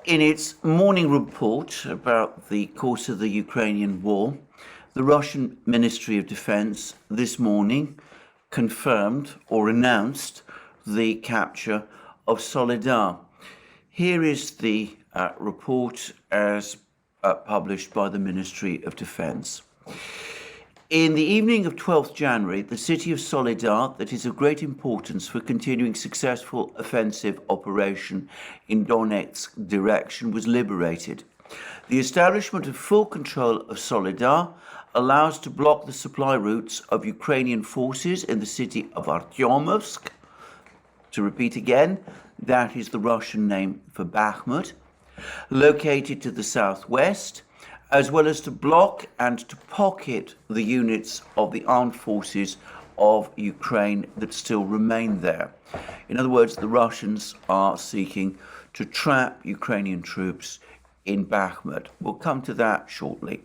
In its morning report about the course of the Ukrainian war, the Russian Ministry of Defense this morning confirmed or announced the capture of Soledar. Here is the report as published by the Ministry of Defense. In the evening of 12th January, the city of Soledar, that is of great importance for continuing successful offensive operation in Donetsk direction, was liberated. The establishment of full control of Soledar allows to block the supply routes of Ukrainian forces in the city of Artyomovsk. To repeat again, that is the Russian name for Bakhumt, located to the southwest, as well as to block and to pocket the units of the armed forces of Ukraine that still remain there. In other words, the Russians are seeking to trap Ukrainian troops in Bakhumt. We'll come to that shortly.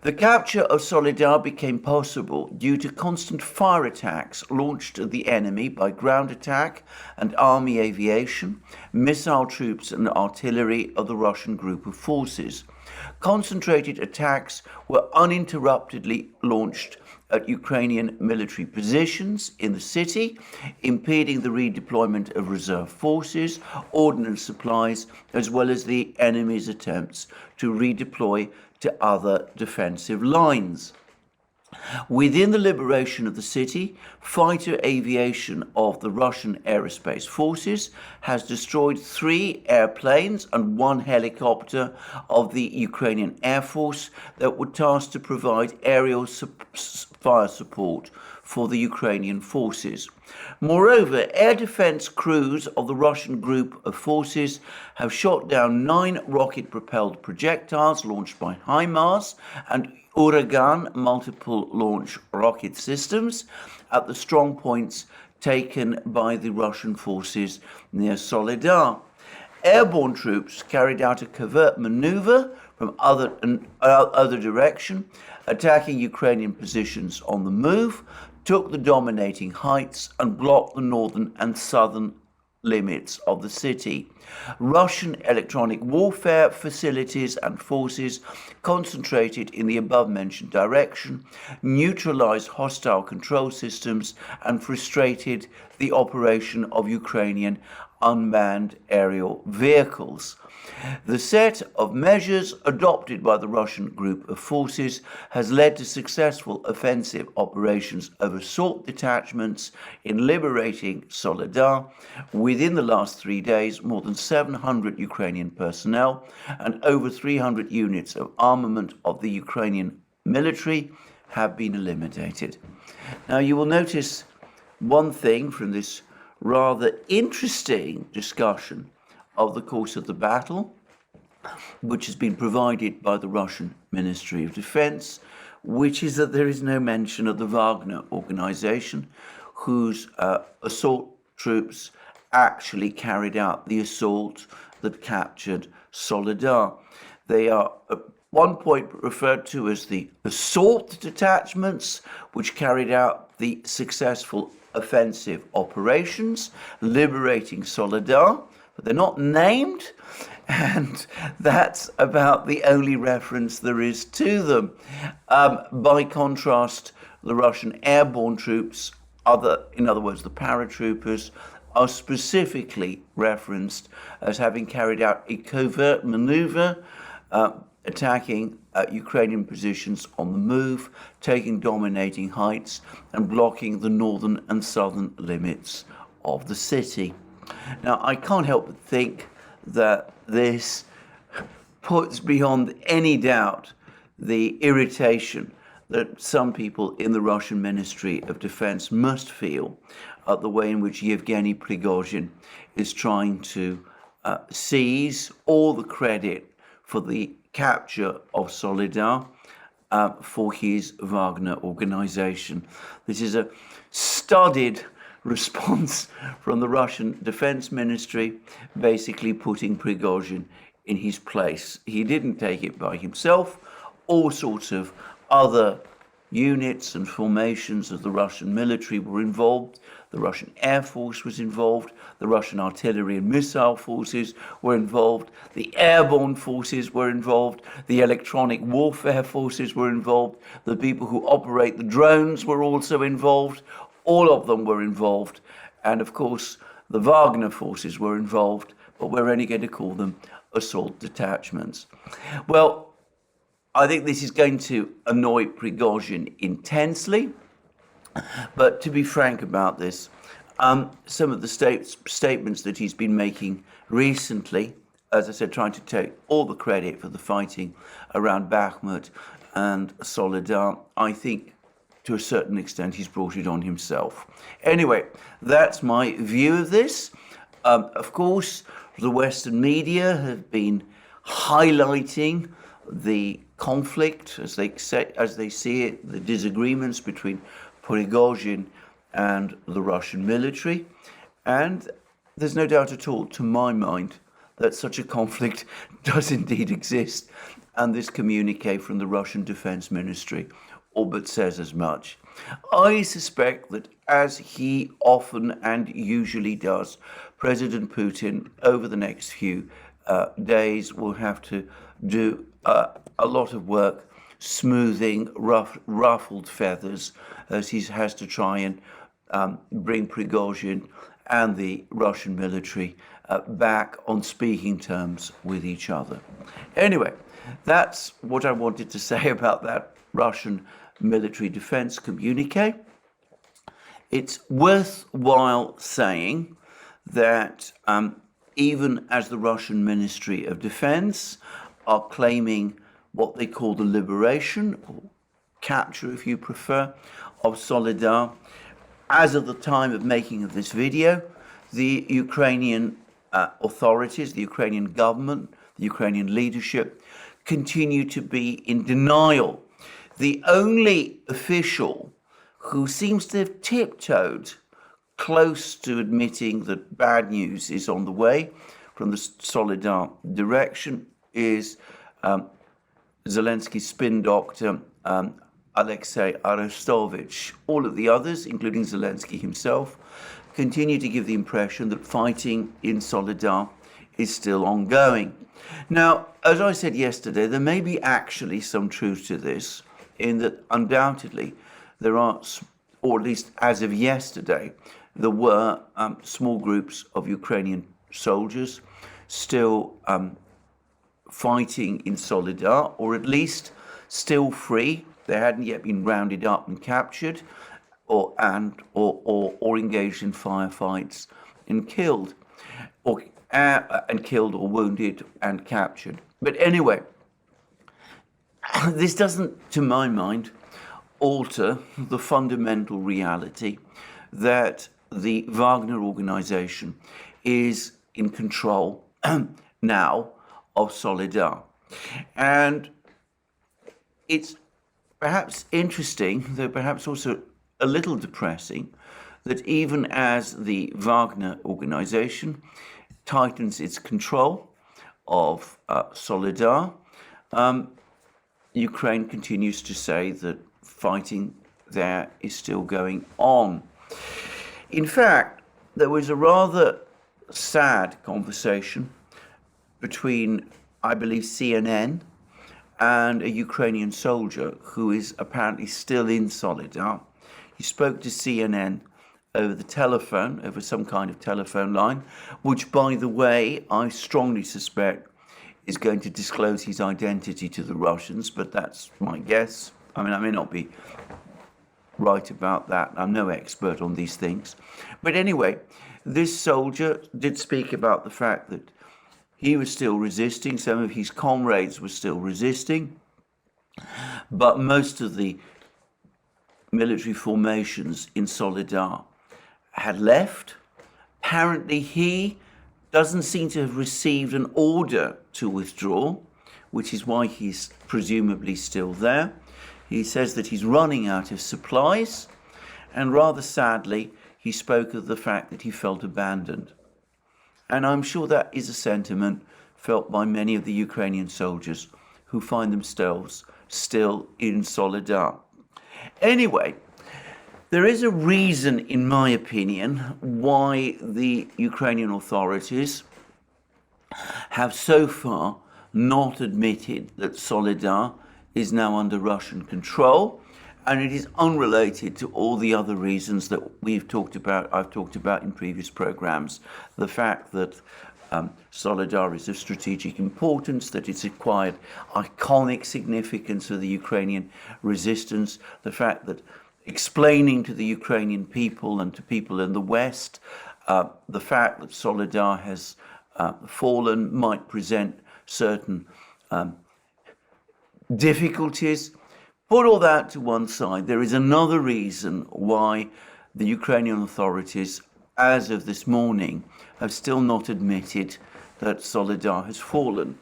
The capture of Soledar became possible due to constant fire attacks launched at the enemy by ground attack and army aviation, missile troops and artillery of the Russian group of forces. Concentrated attacks were uninterruptedly launched at Ukrainian military positions in the city, impeding the redeployment of reserve forces, ordnance supplies, as well as the enemy's attempts to redeploy to other defensive lines. Within the liberation of the city, fighter aviation of the Russian aerospace forces has destroyed 3 airplanes and 1 helicopter of the Ukrainian Air Force that were tasked to provide aerial fire support for the Ukrainian forces. Moreover, air defense crews of the Russian group of forces have shot down 9 rocket-propelled projectiles launched by HIMARS and Uragan multiple launch rocket systems at the strong points taken by the Russian forces near Soledar. Airborne troops carried out a covert maneuver from other direction, attacking Ukrainian positions on the move, took the dominating heights and blocked the northern and southern limits of the city. Russian electronic warfare facilities and forces concentrated in the above-mentioned direction, neutralized hostile control systems, and frustrated the operation of Ukrainian unmanned aerial vehicles. The set of measures adopted by the Russian group of forces has led to successful offensive operations of assault detachments in liberating Soledar. Within the last 3 days, more than 700 Ukrainian personnel and over 300 units of armament of the Ukrainian military have been eliminated. Now, you will notice one thing from this rather interesting discussion of the course of the battle, which has been provided by the Russian Ministry of Defense, which is that there is no mention of the Wagner Organization, whose assault troops actually carried out the assault that captured Soledar. They are at one point referred to as the assault detachments, which carried out the successful offensive operations, liberating Soledar, but they're not named, and that's about the only reference there is to them. By contrast, the Russian airborne troops, in other words, the paratroopers, are specifically referenced as having carried out a covert maneuver, attacking Ukrainian positions on the move, taking dominating heights, and blocking the northern and southern limits of the city. Now, I can't help but think that this puts beyond any doubt the irritation that some people in the Russian Ministry of Defense must feel at the way in which Yevgeny Prigozhin is trying to seize all the credit for the capture of Soledar for his Wagner Organization. This is a studied response from the Russian Defense Ministry, basically putting Prigozhin in his place. He didn't take it by himself. All sorts of other units and formations of the Russian military were involved. The Russian Air Force was involved. The Russian artillery and missile forces were involved. The airborne forces were involved. The electronic warfare forces were involved. The people who operate the drones were also involved. All of them were involved. And of course, the Wagner forces were involved, but we're only going to call them assault detachments. Well, I think this is going to annoy Prigozhin intensely. But to be frank about this, some of the statements that he's been making recently, as I said, trying to take all the credit for the fighting around Bakhumt and Soledar, I think to a certain extent he's brought it on himself. Anyway, that's my view of this. Of course, the Western media have been highlighting the conflict, as they see it, the disagreements between Prigozhin and the Russian military. And there's no doubt at all, to my mind, that such a conflict does indeed exist. And this communique from the Russian Defense Ministry all but says as much. I suspect that, as he often and usually does, President Putin, over the next few days, will have to do a lot of work smoothing ruffled feathers, as he has to try and bring Prigozhin and the Russian military back on speaking terms with each other. Anyway, that's what I wanted to say about that Russian military defense communique. It's worthwhile saying that even as the Russian Ministry of Defense are claiming what they call the liberation, or capture if you prefer, of Soledar, as of the time of making of this video, the Ukrainian authorities, the Ukrainian government, the Ukrainian leadership continue to be in denial. The only official who seems to have tiptoed close to admitting that bad news is on the way from the Soledar direction is Zlenski's spin doctor, Alexei Arestovich. All of the others, including Zlenski himself, continue to give the impression that fighting in Soledar is still ongoing. Now, as I said yesterday, there may be actually some truth to this, in that undoubtedly there are, or at least as of yesterday, there were small groups of Ukrainian soldiers still fighting in Soledar, or at least still free. They hadn't yet been rounded up and captured, or engaged in firefights and killed, or wounded and captured. But anyway, this doesn't, to my mind, alter the fundamental reality that the Wagner Organization is in control now of Soledar. And it's perhaps interesting, though perhaps also a little depressing, that even as the Wagner Organization tightens its control of Soledar, Ukraine continues to say that fighting there is still going on. In fact, there was a rather sad conversation between, I believe, CNN and a Ukrainian soldier who is apparently still in Soledar. He spoke to CNN over the telephone, over some kind of telephone line, which, by the way, I strongly suspect is going to disclose his identity to the Russians, but that's my guess. I mean, I may not be right about that. I'm no expert on these things. But anyway, this soldier did speak about the fact that he was still resisting. Some of his comrades were still resisting. But most of the military formations in Soledar had left. Apparently, he doesn't seem to have received an order to withdraw, which is why he's presumably still there. He says that he's running out of supplies, and rather sadly, he spoke of the fact that he felt abandoned. And I'm sure that is a sentiment felt by many of the Ukrainian soldiers who find themselves still in Soledar. Anyway, there is a reason, in my opinion, why the Ukrainian authorities have so far not admitted that Soledar is now under Russian control, and it is unrelated to all the other reasons that I've talked about in previous programs. The fact that Soledar is of strategic importance, that it's acquired iconic significance for the Ukrainian resistance, the fact that explaining to the Ukrainian people and to people in the West, the fact that Soledar has fallen might present certain difficulties. Put all that to one side. There is another reason why the Ukrainian authorities, as of this morning, have still not admitted that Soledar has fallen.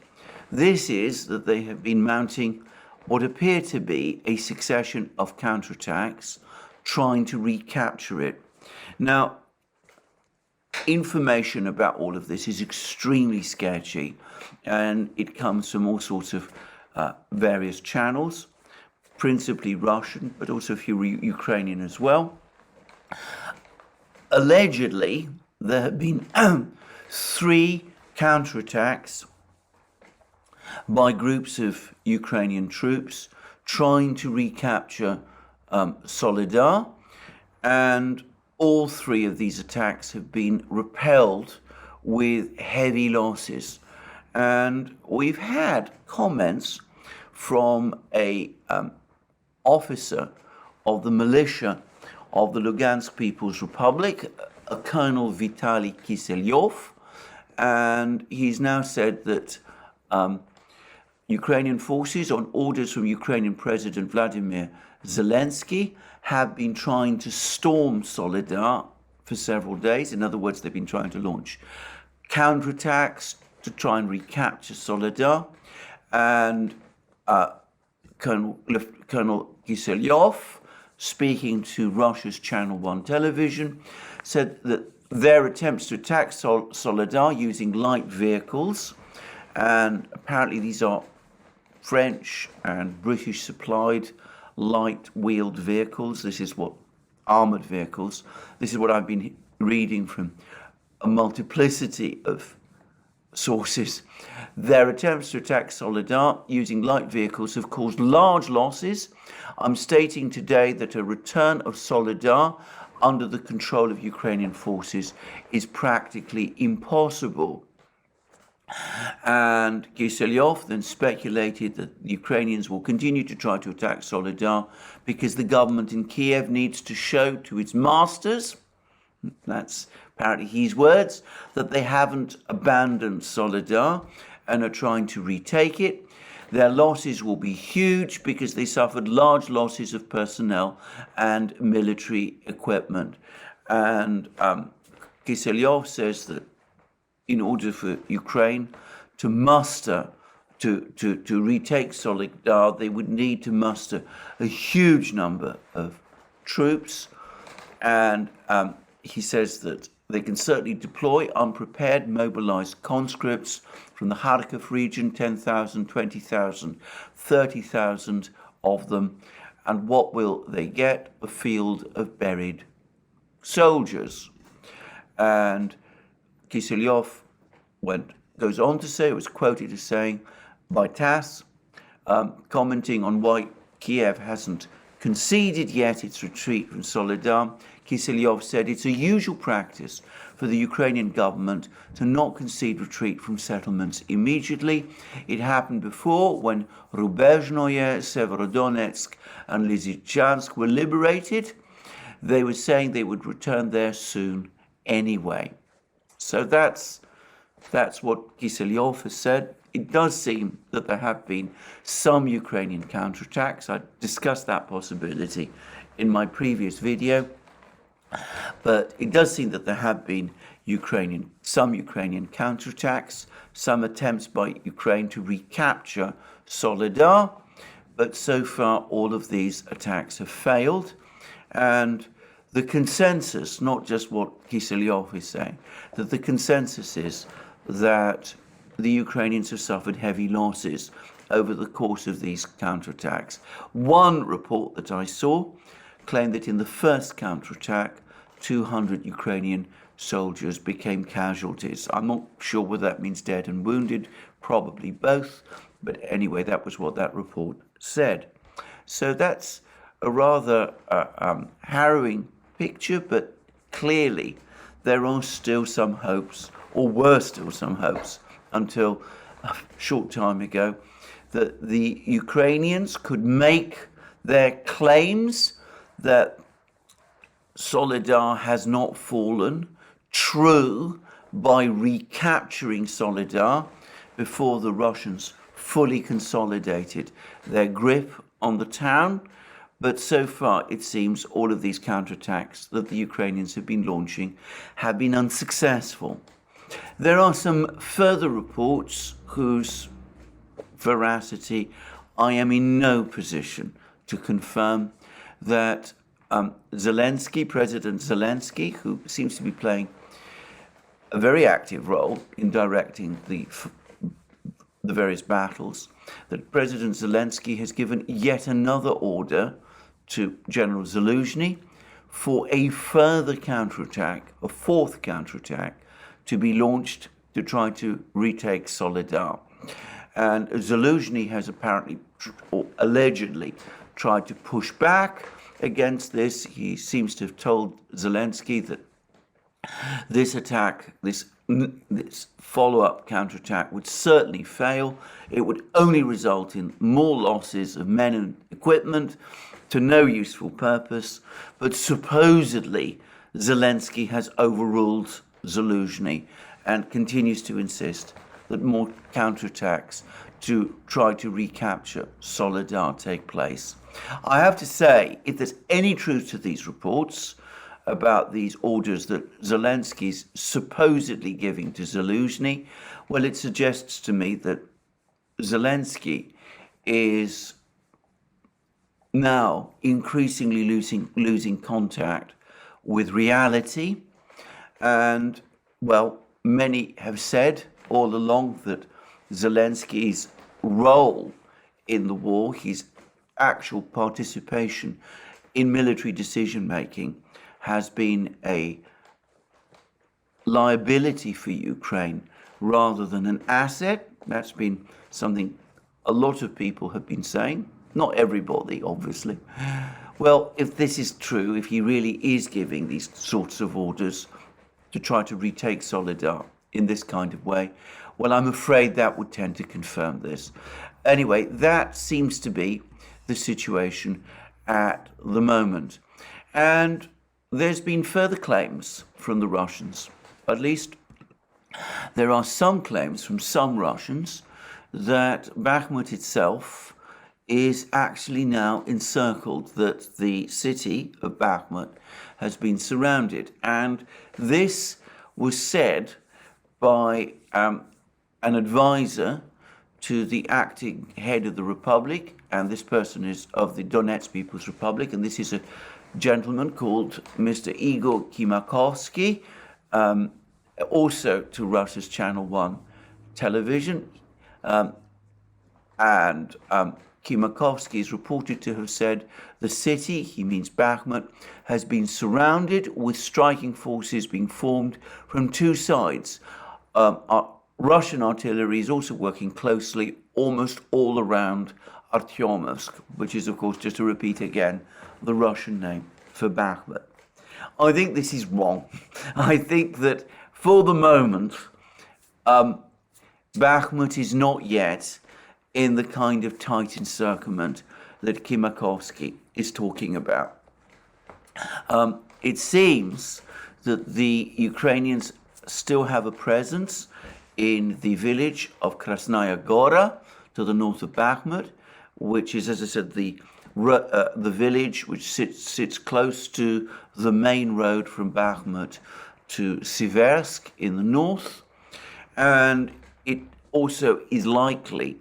This is that they have been mounting what appear to be a succession of counterattacks, trying to recapture it. Now, information about all of this is extremely sketchy, and it comes from all sorts of various channels, principally Russian, but also a few Ukrainian as well. Allegedly, there have been 3 counterattacks by groups of Ukrainian troops trying to recapture Soledar, and all 3 of these attacks have been repelled with heavy losses. And we've had comments from a officer of the militia of the Lugansk People's Republic, a Colonel Vitaly Kiselyov, and he's now said that Ukrainian forces, on orders from Ukrainian President Vladimir Zlenski, have been trying to storm Soledar for several days. In other words, they've been trying to launch counterattacks to try and recapture Soledar. And Colonel Kiselyov, speaking to Russia's Channel 1 television, said that their attempts to attack Soledar using light vehicles, and apparently these are French and British supplied light wheeled vehicles. This is what armored vehicles. This is what I've been reading from a multiplicity of sources. Their attempts to attack Soledar using light vehicles have caused large losses. I'm stating today that a return of Soledar under the control of Ukrainian forces is practically impossible. And Kiselyov then speculated that the Ukrainians will continue to try to attack Soledar because the government in Kiev needs to show to its masters, that's apparently his words, that they haven't abandoned Soledar and are trying to retake it. Their losses will be huge because they suffered large losses of personnel and military equipment. And Kiselyov says that in order for Ukraine to muster, to retake Soledar, they would need to muster a huge number of troops. And he says that they can certainly deploy unprepared, mobilized conscripts from the Kharkiv region, 10,000, 20,000, 30,000 of them. And what will they get? A field of buried soldiers. And Kiselyov goes on to say, it was quoted as saying by TASS, commenting on why Kiev hasn't conceded yet its retreat from Soledar. Kiselyov said it's a usual practice for the Ukrainian government to not concede retreat from settlements immediately. It happened before when Rubezhnoye, Severodonetsk and Lysychansk were liberated. They were saying they would return there soon anyway. So that's what Kiselyov has said. It does seem that there have been some Ukrainian counterattacks. I discussed that possibility in my previous video. But it does seem that there have been some Ukrainian counterattacks, some attempts by Ukraine to recapture Soledar. But so far, all of these attacks have failed. And the consensus, not just what Kiselyov is saying, that the consensus is that the Ukrainians have suffered heavy losses over the course of these counterattacks. One report that I saw claimed that in the first counterattack, 200 Ukrainian soldiers became casualties. I'm not sure whether that means dead and wounded, probably both, but anyway, that was what that report said. So that's a rather harrowing picture, but clearly there are still some hopes, or were still some hopes, until a short time ago, that the Ukrainians could make their claims that Soledar has not fallen true by recapturing Soledar before the Russians fully consolidated their grip on the town. But so far, it seems all of these counterattacks that the Ukrainians have been launching have been unsuccessful. There are some further reports whose veracity I am in no position to confirm, that Zlenski, President Zlenski, who seems to be playing a very active role in directing the various battles, that President Zlenski has given yet another order to General Zaluzhny for a further counterattack, a fourth counterattack, to be launched to try to retake Soledar. And Zaluzhny has apparently, or allegedly, tried to push back against this. He seems to have told Zlenski that this attack, this follow-up counterattack would certainly fail. It would only result in more losses of men and equipment to no useful purpose. But supposedly, Zlenski has overruled Zaluzhny and continues to insist that more counterattacks to try to recapture Soledar take place. I have to say, if there's any truth to these reports about these orders that Zelensky's supposedly giving to Zaluzhny, well, it suggests to me that Zalensky is now increasingly losing contact with reality. And, well, many have said all along that Zelensky's role in the war, his actual participation in military decision-making, has been a liability for Ukraine rather than an asset. That's been something a lot of people have been saying. Not everybody, obviously. Well, if this is true, if he really is giving these sorts of orders to try to retake Soledar in this kind of way, well, I'm afraid that would tend to confirm this. Anyway, that seems to be the situation at the moment. And there's been further claims from the Russians. At least there are some claims from some Russians that Bakhmut itself is actually now encircled, that the city of Bakhmut has been surrounded. And this was said by an advisor to the acting head of the Republic, and this person is of the Donetsk People's Republic, and this is a gentleman called Mr. Igor Kimakovsky, also to Russia's Channel 1 television. Kimakovsky is reported to have said the city, he means Bakhmut, has been surrounded with striking forces being formed from two sides. Russian artillery is also working closely almost all around Artyomovsk, which is, of course, just to repeat again, the Russian name for Bakhmut. I think this is wrong. I think that for the moment, Bakhmut is not yet in the kind of tight encirclement that Kimakovsky is talking about. It seems that the Ukrainians still have a presence in the village of Krasnaya Gora to the north of Bakhmut, which is, as I said, the village which sits close to the main road from Bakhmut to Siversk in the north. And it also is likely,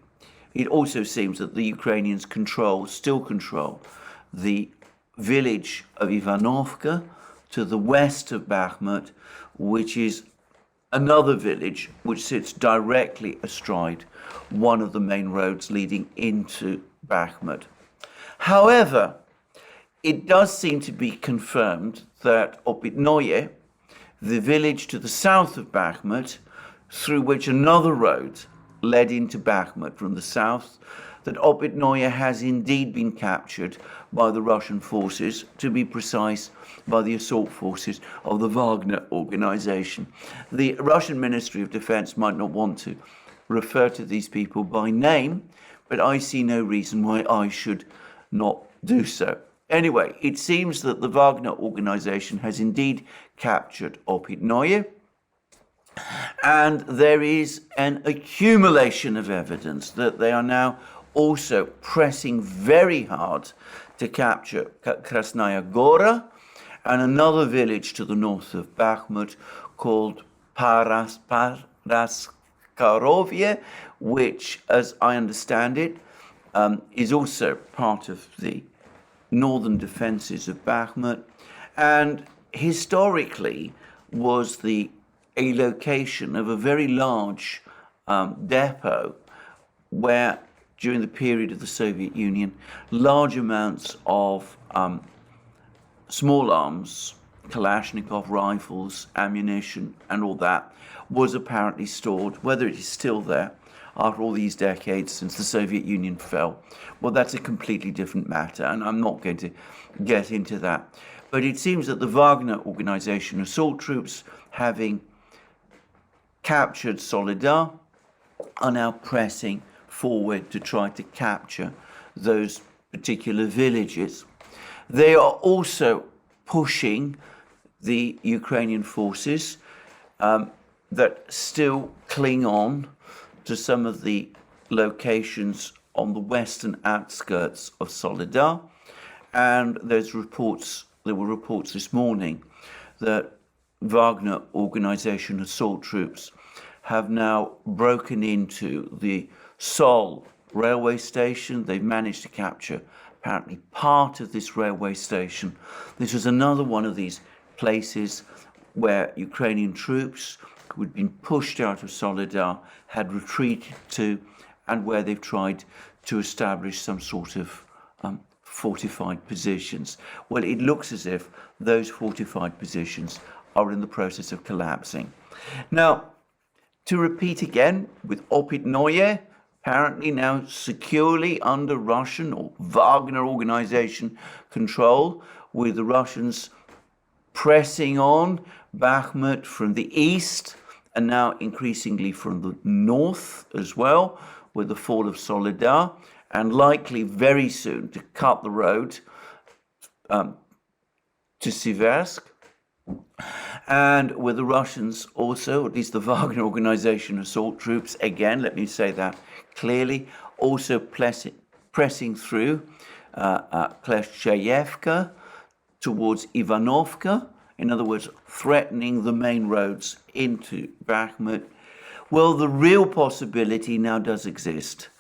it also seems that the Ukrainians still control the village of Ivanovka to the west of Bakhmut, which is another village which sits directly astride one of the main roads leading into Bakhmut. However, it does seem to be confirmed that Opytnaya, the village to the south of Bakhmut, through which another road led into Bakhmut from the south, that Opytnaya has indeed been captured by the Russian forces, to be precise, by the assault forces of the Wagner Organization. The Russian Ministry of Defense might not want to refer to these people by name, but I see no reason why I should not do so. Anyway, it seems that the Wagner Organization has indeed captured Opytnaya, and there is an accumulation of evidence that they are now also pressing very hard to capture Krasnaya Gora and another village to the north of Bakhmut called Paraskarovye, which, as I understand it, is also part of the northern defenses of Bakhmut, and historically was a location of a very large depot where, during the period of the Soviet Union, large amounts of small arms, Kalashnikov rifles, ammunition, and all that was apparently stored. Whether it is still there after all these decades since the Soviet Union fell, well, that's a completely different matter, and I'm not going to get into that. But it seems that the Wagner Organization assault troops, having captured Soledar, are now pressing forward to try to capture those particular villages. They are also pushing the Ukrainian forces that still cling on to some of the locations on the western outskirts of Soledar. And there were reports this morning that Wagner Organization assault troops have now broken into the Sol railway station. They've managed to capture apparently part of this railway station. This was another one of these places where Ukrainian troops who had been pushed out of Soledar had retreated to, and where they've tried to establish some sort of fortified positions. Well, it looks as if those fortified positions are in the process of collapsing. Now, to repeat again, with Opytnaya apparently now securely under Russian or Wagner Organization control, with the Russians pressing on Bakhmut from the east and now increasingly from the north as well, with the fall of Soledar, and likely very soon to cut the road to Siversk. And with the Russians also, at least the Wagner Organization assault troops, again, let me say that clearly, also pressing through Kleshchayevka towards Ivanovka, in other words, threatening the main roads into Bakhmut. Well, the real possibility now does exist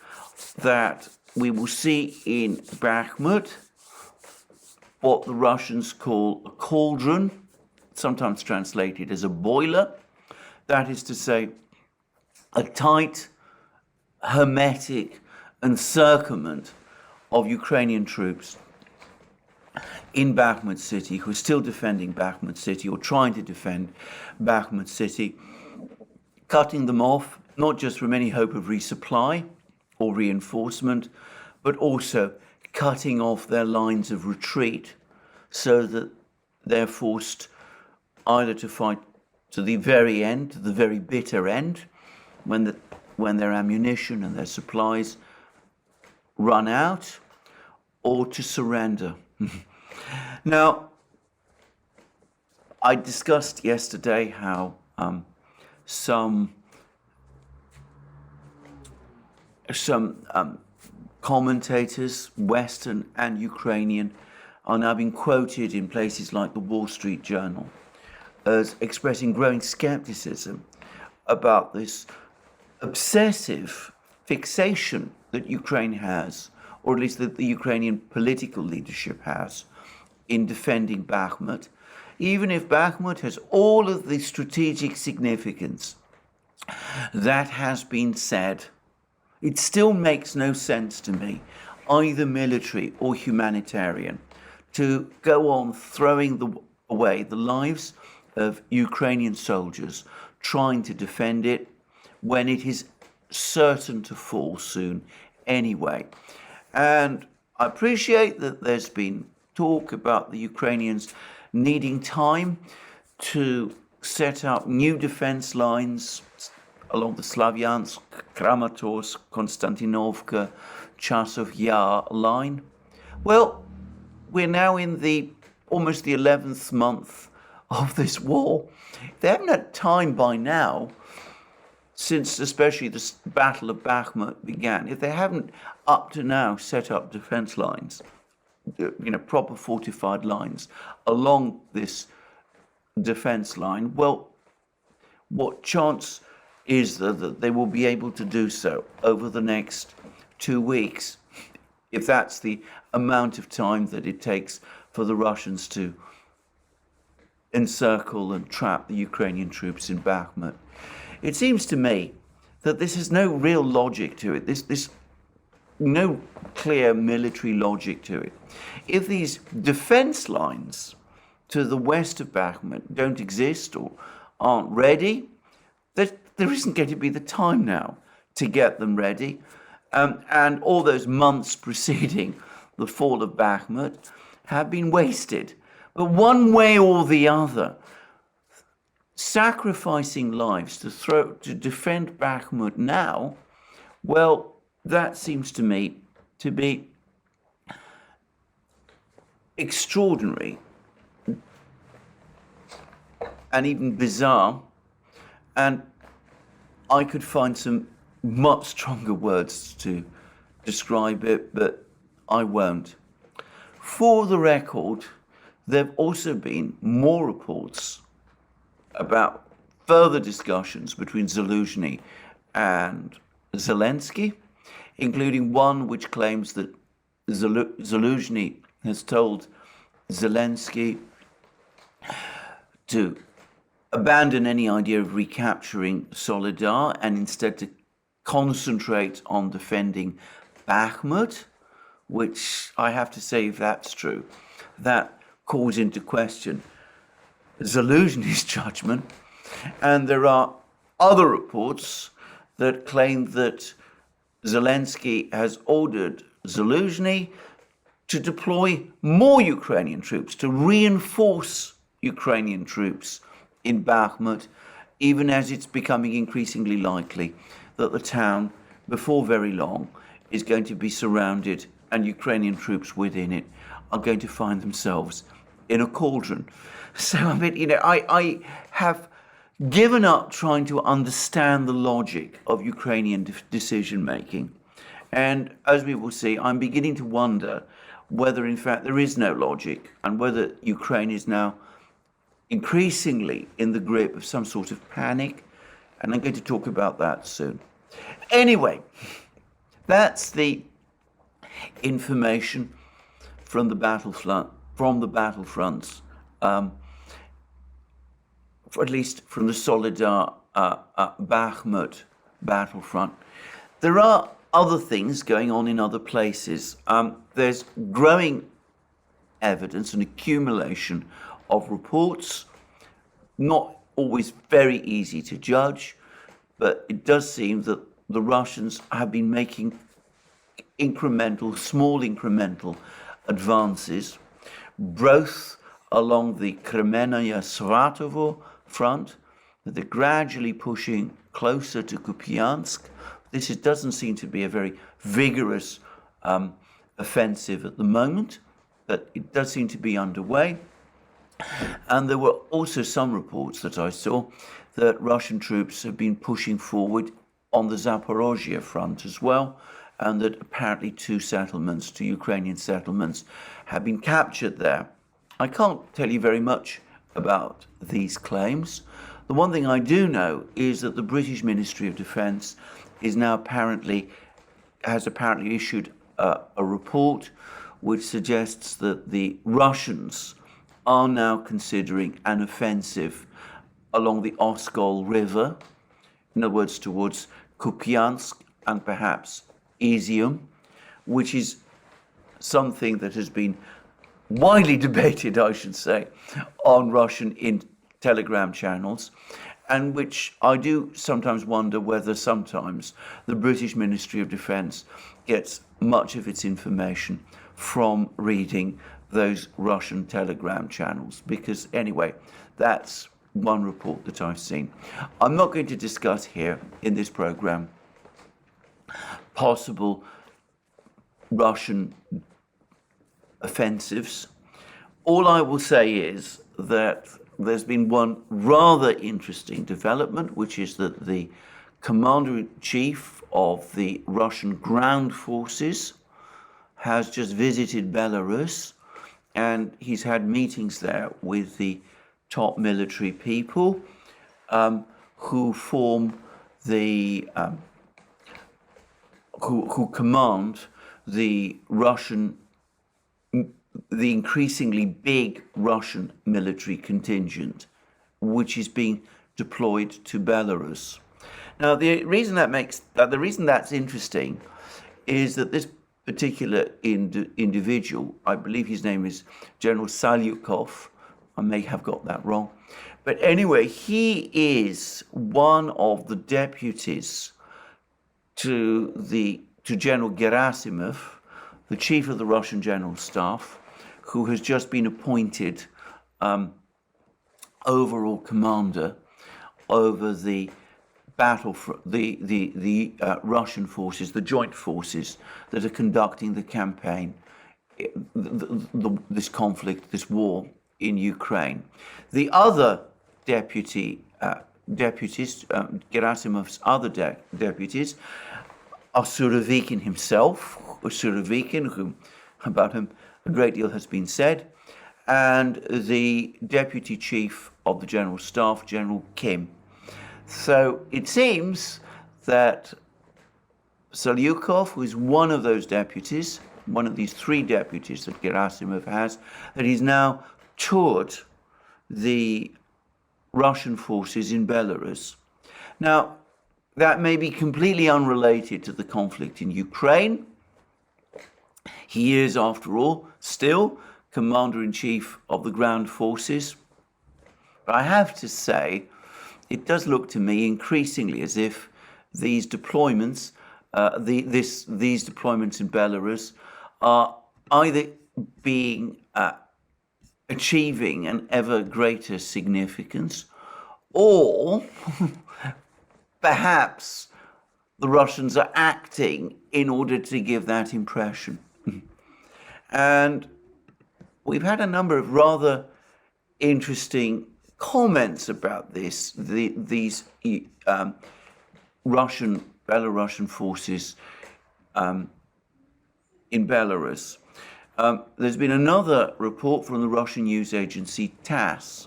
that we will see in Bakhmut what the Russians call a cauldron, sometimes translated as a boiler. That is to say, a tight, hermetic encirclement of Ukrainian troops in Bakhmut city, who are still defending Bakhmut city or trying to defend Bakhmut city, cutting them off, not just from any hope of resupply or reinforcement, but also cutting off their lines of retreat so that they're forced either to fight to the very end, to the very bitter end, when their ammunition and their supplies run out, or to surrender. Now, I discussed yesterday how some commentators, Western and Ukrainian, are now being quoted in places like the Wall Street Journal as expressing growing skepticism about this obsessive fixation that Ukraine has, or at least that the Ukrainian political leadership has, in defending Bakhmut, even if Bakhmut has all of the strategic significance that has been said, it still makes no sense to me, either military or humanitarian, to go on throwing away the lives of Ukrainian soldiers trying to defend it when it is certain to fall soon anyway. And I appreciate that there's been talk about the Ukrainians needing time to set up new defense lines along the Slavyansk, Kramatorsk, Konstantinovka, Chasov Yar line. Well, we're now in almost the 11th month of this war. They haven't had time by now, since especially the Battle of Bakhmut began, if they haven't up to now set up defense lines, proper fortified lines along this defense line, well, what chance is there that they will be able to do so over the next 2 weeks, if that's the amount of time that it takes for the Russians to encircle and trap the Ukrainian troops in Bakhmut? It seems to me that this has no real logic to it. This no clear military logic to it. If these defense lines to the west of Bakhmut don't exist or aren't ready, there isn't going to be the time now to get them ready. And all those months preceding the fall of Bakhmut have been wasted. But one way or the other, sacrificing lives to defend Bakhmut now, well, that seems to me to be extraordinary and even bizarre. And I could find some much stronger words to describe it, but I won't. For the record, there have also been more reports about further discussions between Zaluzhny and Zlenski, including one which claims that Zaluzhny has told Zlenski to abandon any idea of recapturing Soledar and instead to concentrate on defending Bakhmut, which I have to say, if that's true, that calls into question Zaluzhny's judgment. And there are other reports that claim that Zlenski has ordered Zaluzhny to deploy more Ukrainian troops, to reinforce Ukrainian troops in Bakhmut, even as it's becoming increasingly likely that the town, before very long, is going to be surrounded and Ukrainian troops within it are going to find themselves in a cauldron. So, I mean, I have given up trying to understand the logic of Ukrainian decision-making. And as we will see, I'm beginning to wonder whether, in fact, there is no logic and whether Ukraine is now increasingly in the grip of some sort of panic. And I'm going to talk about that soon. Anyway, that's the information from the battlefronts, at least from the Soledar Bakhmut battlefront. There are other things going on in other places. There's growing evidence and accumulation of reports, not always very easy to judge, but it does seem that the Russians have been making small incremental advances, both along the Kremenaya-Saratovo front, that they're gradually pushing closer to Kupiansk. This doesn't seem to be a very vigorous offensive at the moment, but it does seem to be underway. And there were also some reports that I saw that Russian troops have been pushing forward on the Zaporozhye front as well, and that apparently two Ukrainian settlements, have been captured there. I can't tell you very much about these claims. The one thing I do know is that the British Ministry of Defence has apparently issued a report which suggests that the Russians are now considering an offensive along the Oskol River, in other words, towards Kupiansk and perhaps Izium, which is something that has been widely debated, I should say, on Russian in Telegram channels, and which I do sometimes wonder whether sometimes the British Ministry of Defence gets much of its information from reading those Russian Telegram channels, because anyway, that's one report that I've seen. I'm not going to discuss here in this program possible Russian offensives. All I will say is that there's been one rather interesting development, which is that the commander-in-chief of the Russian ground forces has just visited Belarus, and he's had meetings there with the top military people who form the who command the increasingly big Russian military contingent, which is being deployed to Belarus. Now, the reason that's interesting is that this particular individual, I believe his name is General Salyukov, I may have got that wrong, but anyway, he is one of the deputies to General Gerasimov, the chief of the Russian General Staff, who has just been appointed overall commander over the battle for the Russian forces, the joint forces that are conducting the campaign, this conflict, this war in Ukraine. The other deputies, Gerasimov's other deputies, are Surovikin himself, about whom a great deal has been said, and the deputy chief of the General Staff, General Kim. So it seems that Salyukov, who is one of those deputies, one of these three deputies that Gerasimov has, that he's now toured the Russian forces in Belarus. Now, that may be completely unrelated to the conflict in Ukraine. He is, after all, still commander-in-chief of the ground forces. But I have to say, it does look to me increasingly as if these deployments, these deployments in Belarus, are either achieving an ever greater significance, or perhaps the Russians are acting in order to give that impression. And we've had a number of rather interesting comments about this, these Belarusian forces in Belarus. There's been another report from the Russian news agency TASS,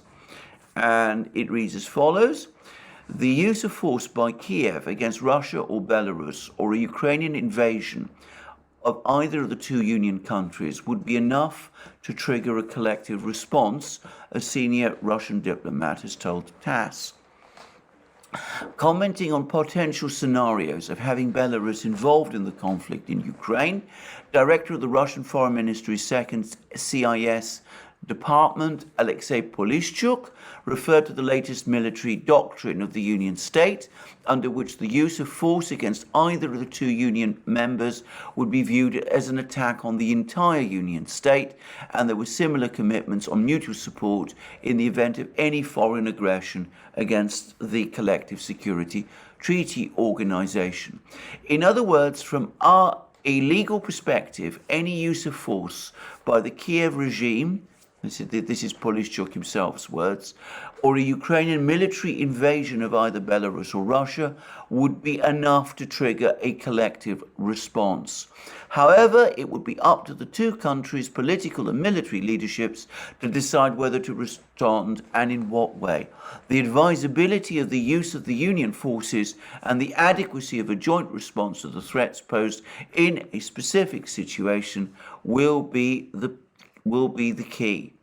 and it reads as follows: the use of force by Kiev against Russia or Belarus, or a Ukrainian invasion of either of the two Union countries, would be enough to trigger a collective response, a senior Russian diplomat has told TASS. Commenting on potential scenarios of having Belarus involved in the conflict in Ukraine, Director of the Russian Foreign Ministry's second CIS department, Alexei Polishchuk, referred to the latest military doctrine of the Union state, under which the use of force against either of the two Union members would be viewed as an attack on the entire Union state, and there were similar commitments on mutual support in the event of any foreign aggression against the Collective Security Treaty Organization. In other words, from a legal perspective, any use of force by the Kiev regime, this is Polishchuk himself's words, or a Ukrainian military invasion of either Belarus or Russia would be enough to trigger a collective response. However, it would be up to the two countries' political and military leaderships to decide whether to respond and in what way. The advisability of the use of the Union forces and the adequacy of a joint response to the threats posed in a specific situation will be the key.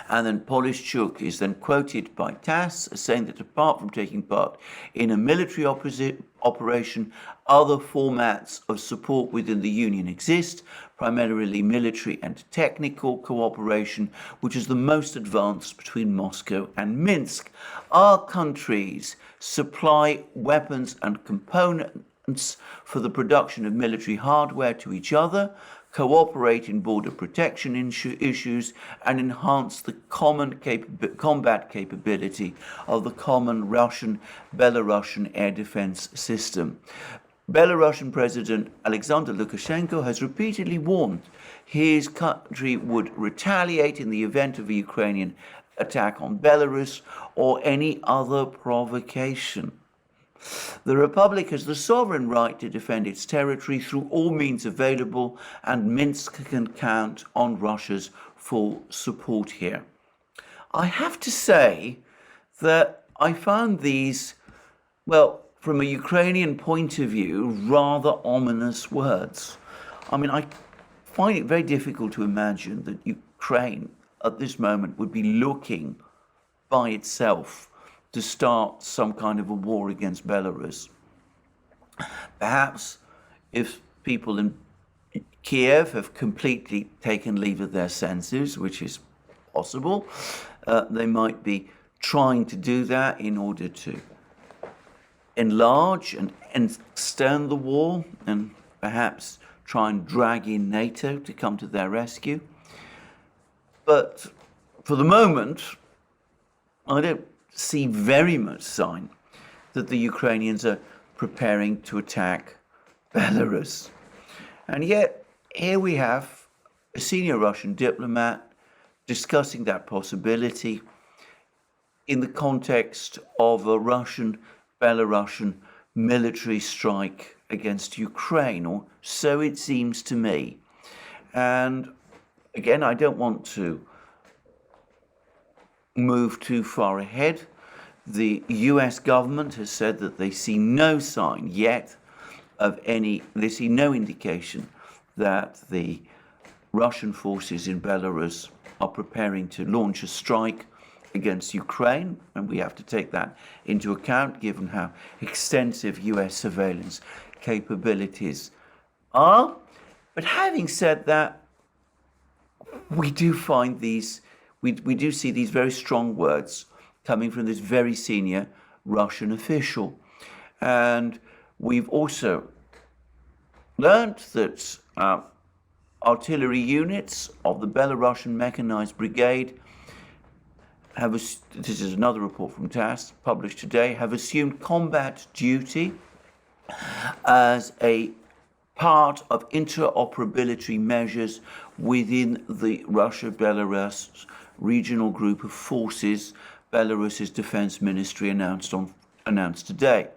And then Polishchuk is then quoted by TASS saying that apart from taking part in a military operation, other formats of support within the Union exist, primarily military and technical cooperation, which is the most advanced between Moscow and Minsk. Our countries supply weapons and components for the production of military hardware to each other, cooperate in border protection issues, and enhance the common combat capability of the common Russian-Belarusian air defense system. Belarusian President Alexander Lukashenko has repeatedly warned his country would retaliate in the event of a Ukrainian attack on Belarus or any other provocation. The Republic has the sovereign right to defend its territory through all means available, and Minsk can count on Russia's full support here. I have to say that I found these, well, from a Ukrainian point of view, rather ominous words. I mean, I find it very difficult to imagine that Ukraine at this moment would be looking by itself to start some kind of a war against Belarus. Perhaps if people in Kiev have completely taken leave of their senses, which is possible, they might be trying to do that in order to enlarge and extend the war and perhaps try and drag in NATO to come to their rescue. But for the moment, I don't see very much sign that the Ukrainians are preparing to attack Belarus. And yet, here we have a senior Russian diplomat discussing that possibility in the context of a Russian-Belarusian military strike against Ukraine, or so it seems to me. And again, I don't want to move too far ahead. The US government has said that they see no sign yet of they see no indication that the Russian forces in Belarus are preparing to launch a strike against Ukraine, and we have to take that into account given how extensive US surveillance capabilities are. But having said that, we do find we do see these very strong words coming from this very senior Russian official. And we've also learned that artillery units of the Belarusian Mechanized Brigade this is another report from TASS published today, have assumed combat duty as a part of interoperability measures within the Russia-Belarus regional group of forces Belarus's defense ministry announced today.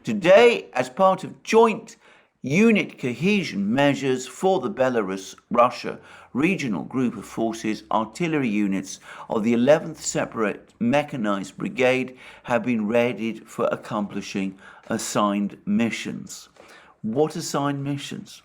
Today, as part of joint unit cohesion measures for the Belarus-Russia regional group of forces, artillery units of the 11th Separate Mechanized Brigade have been readied for accomplishing assigned missions. What assigned missions?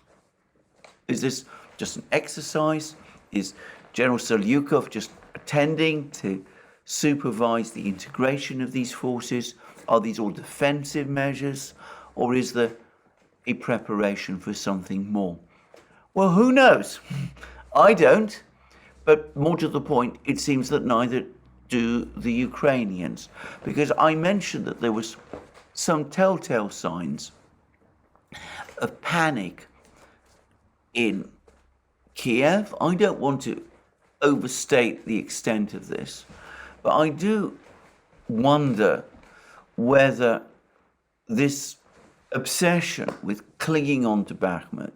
Is this just an exercise? Is General Selyukov just attending to supervise the integration of these forces? Are these all defensive measures? Or is there a preparation for something more? Well, who knows? I don't. But more to the point, it seems that neither do the Ukrainians. Because I mentioned that there was some telltale signs of panic in Kiev. I don't want to overstate the extent of this, but I do wonder whether this obsession with clinging on to Bakhmut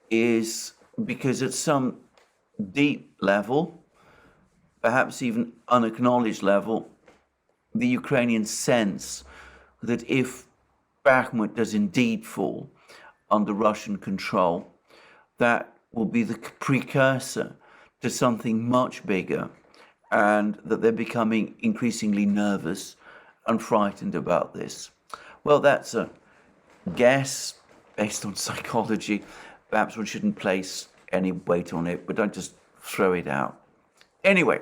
is because at some deep level, perhaps even unacknowledged level, the Ukrainians sense that if Bakhmut does indeed fall under Russian control, that will be the precursor to something much bigger, and that they're becoming increasingly nervous and frightened about this. Well, that's a guess based on psychology. Perhaps one shouldn't place any weight on it, but don't just throw it out. Anyway,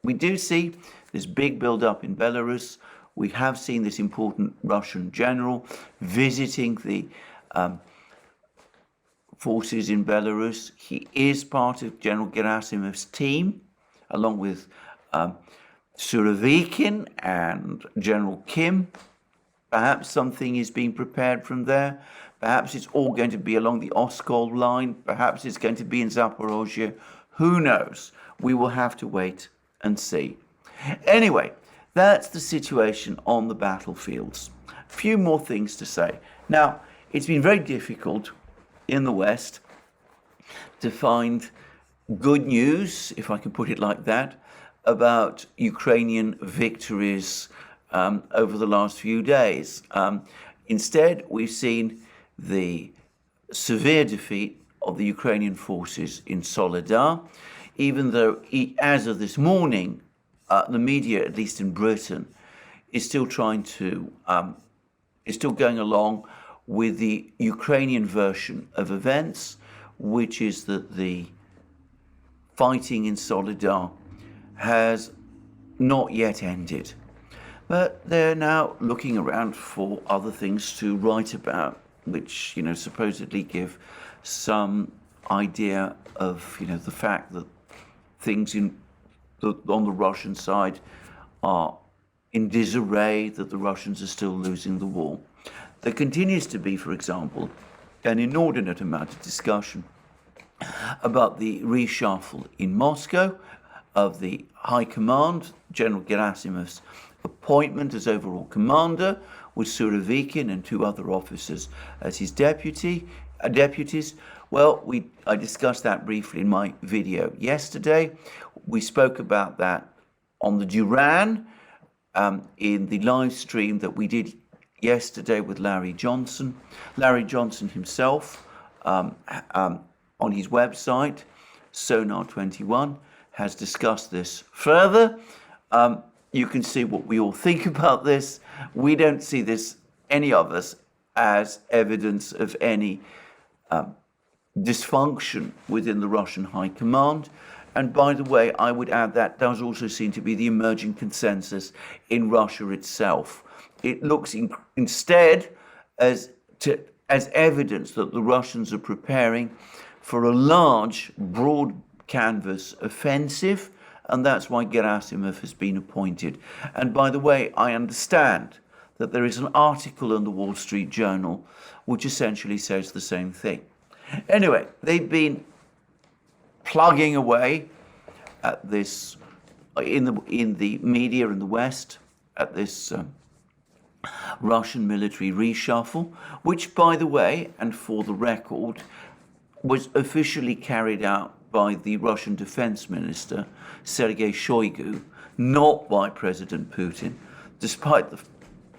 we do see this big build-up in Belarus. We have seen this important Russian general visiting the forces in Belarus. He is part of General Gerasimov's team, along with Surovikin and General Kim. Perhaps something is being prepared from there. Perhaps it's all going to be along the Oskol line. Perhaps it's going to be in Zaporozhye. Who knows? We will have to wait and see. Anyway, that's the situation on the battlefields. A few more things to say. Now, it's been very difficult in the West to find good news, if I can put it like that, about Ukrainian victories over the last few days. Instead, we've seen the severe defeat of the Ukrainian forces in Soledar, even though, as of this morning, the media, at least in Britain, is still going along with the Ukrainian version of events, which is that the fighting in Soledar has not yet ended. But they're now looking around for other things to write about, which, supposedly give some idea of, the fact that things on the Russian side are in disarray, that the Russians are still losing the war. There continues to be, for example, an inordinate amount of discussion about the reshuffle in Moscow of the High Command, General Gerasimov's appointment as overall commander, with Surovikin and two other officers as his deputies. Well, I discussed that briefly in my video yesterday. We spoke about that on the Duran in the live stream that we did yesterday with Larry Johnson. Larry Johnson himself, on his website, Sonar21, has discussed this further. You can see what we all think about this. We don't see this, any of us, as evidence of any dysfunction within the Russian High Command. And by the way, I would add that does also seem to be the emerging consensus in Russia itself. It looks instead as evidence that the Russians are preparing for a large, broad canvas offensive, and that's why Gerasimov has been appointed. And by the way, I understand that there is an article in the Wall Street Journal which essentially says the same thing. Anyway, they've been plugging away at this in the media in the West at this Russian military reshuffle, which, by the way, and for the record, was officially carried out by the Russian Defense Minister, Sergei Shoigu, not by President Putin, despite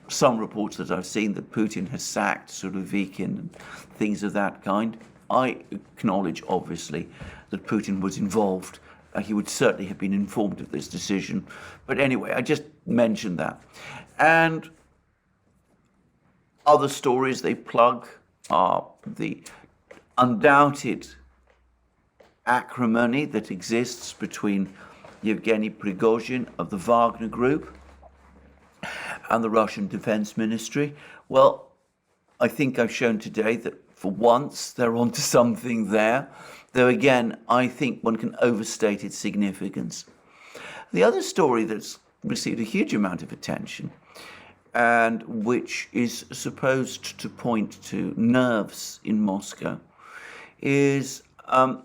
some reports that I've seen that Putin has sacked Surovikin and things of that kind. I acknowledge, obviously, that Putin was involved. He would certainly have been informed of this decision. But anyway, I just mentioned that. And other stories they plug are the undoubted acrimony that exists between Yevgeny Prigozhin of the Wagner Group and the Russian Defense Ministry. Well, I think I've shown today that for once they're onto something there, though again, I think one can overstate its significance. The other story that's received a huge amount of attention and which is supposed to point to nerves in Moscow is an